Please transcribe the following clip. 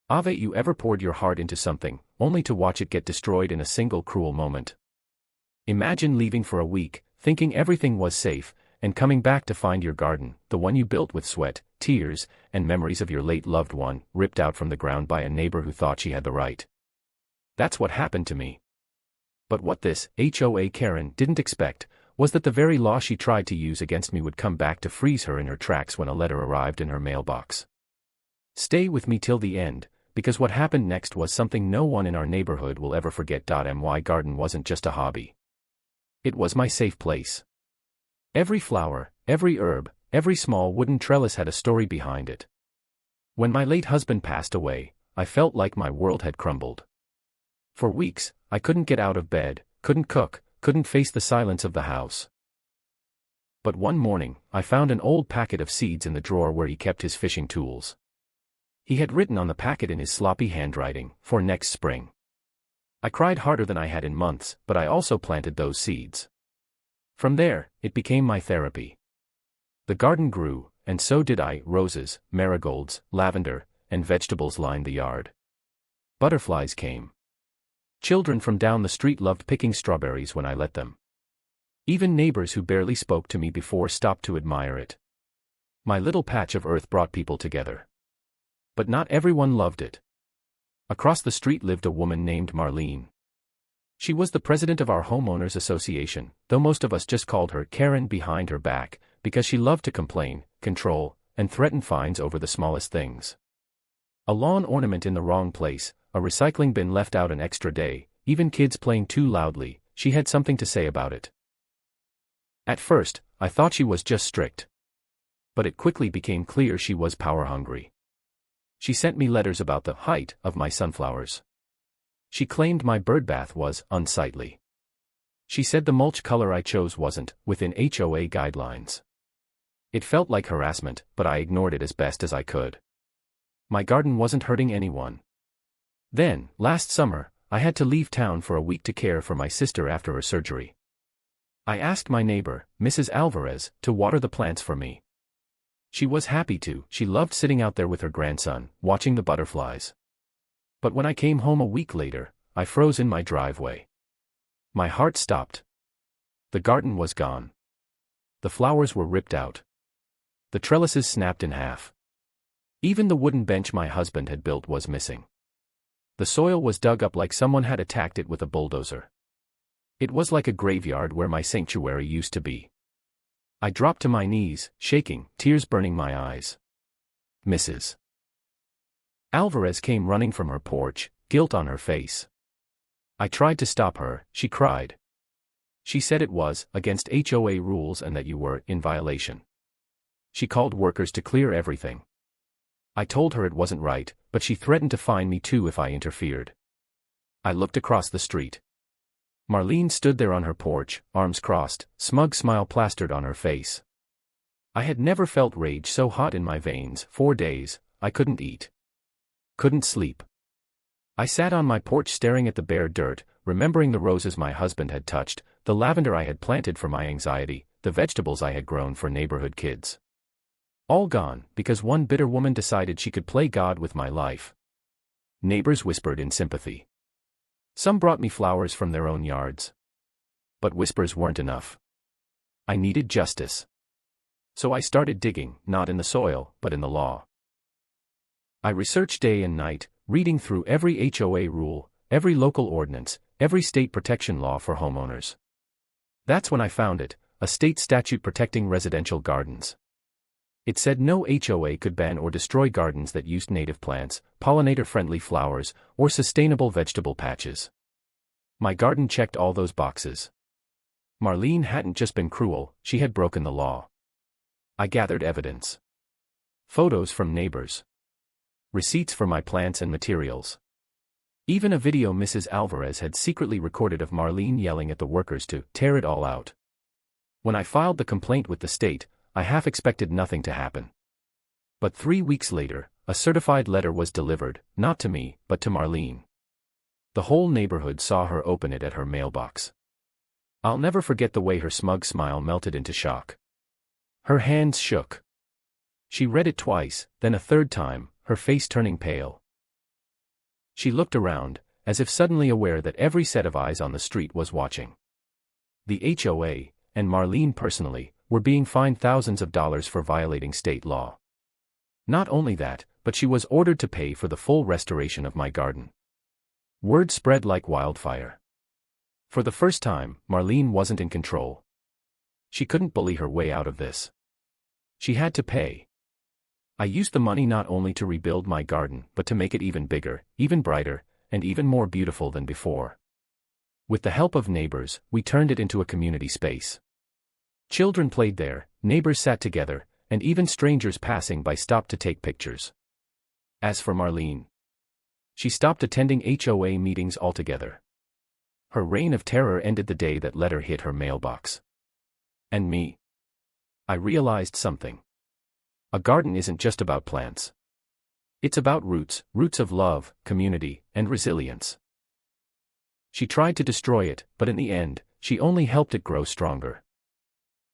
Have you ever poured your heart into something, only to watch it get destroyed in a single cruel moment? Imagine leaving for a week, thinking everything was safe, and coming back to find your garden, the one you built with sweat, tears, and memories of your late loved one, ripped out from the ground by a neighbor who thought she had the right. That's what happened to me. But what this HOA Karen didn't expect was that the very law she tried to use against me would come back to freeze her in her tracks when a letter arrived in her mailbox. Stay with me till the end, because what happened next was something no one in our neighborhood will ever forget. My garden wasn't just a hobby. It was my safe place. Every flower, every herb, every small wooden trellis had a story behind it. When my late husband passed away, I felt like my world had crumbled. For weeks, I couldn't get out of bed, couldn't cook, couldn't face the silence of the house. But one morning, I found an old packet of seeds in the drawer where he kept his fishing tools. He had written on the packet in his sloppy handwriting, "For next spring." I cried harder than I had in months, but I also planted those seeds. From there, it became my therapy. The garden grew, and so did I. Roses, marigolds, lavender, and vegetables lined the yard. Butterflies came. Children from down the street loved picking strawberries when I let them. Even neighbors who barely spoke to me before stopped to admire it. My little patch of earth brought people together. But not everyone loved it. Across the street lived a woman named Marlene. She was the president of our homeowners association, though most of us just called her Karen behind her back, because she loved to complain, control, and threaten fines over the smallest things. A lawn ornament in the wrong place, a recycling bin left out an extra day, even kids playing too loudly, she had something to say about it. At first, I thought she was just strict. But it quickly became clear she was power-hungry. She sent me letters about the height of my sunflowers. She claimed my birdbath was unsightly. She said the mulch color I chose wasn't within HOA guidelines. It felt like harassment, but I ignored it as best as I could. My garden wasn't hurting anyone. Then, last summer, I had to leave town for a week to care for my sister after her surgery. I asked my neighbor, Mrs. Alvarez, to water the plants for me. She was happy to. She loved sitting out there with her grandson, watching the butterflies. But when I came home a week later, I froze in my driveway. My heart stopped. The garden was gone. The flowers were ripped out. The trellises snapped in half. Even the wooden bench my husband had built was missing. The soil was dug up like someone had attacked it with a bulldozer. It was like a graveyard where my sanctuary used to be. I dropped to my knees, shaking, tears burning my eyes. Mrs. Alvarez came running from her porch, guilt on her face. I tried to stop her. She cried. She said it was against HOA rules and that you were in violation. She called workers to clear everything. I told her it wasn't right, but she threatened to fine me too if I interfered. I looked across the street. Marlene stood there on her porch, arms crossed, smug smile plastered on her face. I had never felt rage so hot in my veins. 4 days, I couldn't eat. Couldn't sleep. I sat on my porch staring at the bare dirt, remembering the roses my husband had touched, the lavender I had planted for my anxiety, the vegetables I had grown for neighborhood kids. All gone, because one bitter woman decided she could play God with my life. Neighbors whispered in sympathy. Some brought me flowers from their own yards. But whispers weren't enough. I needed justice. So I started digging, not in the soil, but in the law. I researched day and night, reading through every HOA rule, every local ordinance, every state protection law for homeowners. That's when I found it, a state statute protecting residential gardens. It said no HOA could ban or destroy gardens that used native plants, pollinator-friendly flowers, or sustainable vegetable patches. My garden checked all those boxes. Marlene hadn't just been cruel, she had broken the law. I gathered evidence. Photos from neighbors. Receipts for my plants and materials. Even a video Mrs. Alvarez had secretly recorded of Marlene yelling at the workers to tear it all out. When I filed the complaint with the state, I half expected nothing to happen. But 3 weeks later, a certified letter was delivered, not to me, but to Marlene. The whole neighborhood saw her open it at her mailbox. I'll never forget the way her smug smile melted into shock. Her hands shook. She read it twice, then a third time, her face turning pale. She looked around, as if suddenly aware that every set of eyes on the street was watching. The HOA, and Marlene personally, were being fined thousands of dollars for violating state law. Not only that, but she was ordered to pay for the full restoration of my garden. Word spread like wildfire. For the first time, Marlene wasn't in control. She couldn't bully her way out of this. She had to pay. I used the money not only to rebuild my garden but to make it even bigger, even brighter, and even more beautiful than before. With the help of neighbors, we turned it into a community space. Children played there, neighbors sat together, and even strangers passing by stopped to take pictures. As for Marlene, she stopped attending HOA meetings altogether. Her reign of terror ended the day that letter hit her mailbox. And me? I realized something. A garden isn't just about plants. It's about roots, roots of love, community, and resilience. She tried to destroy it, but in the end, she only helped it grow stronger.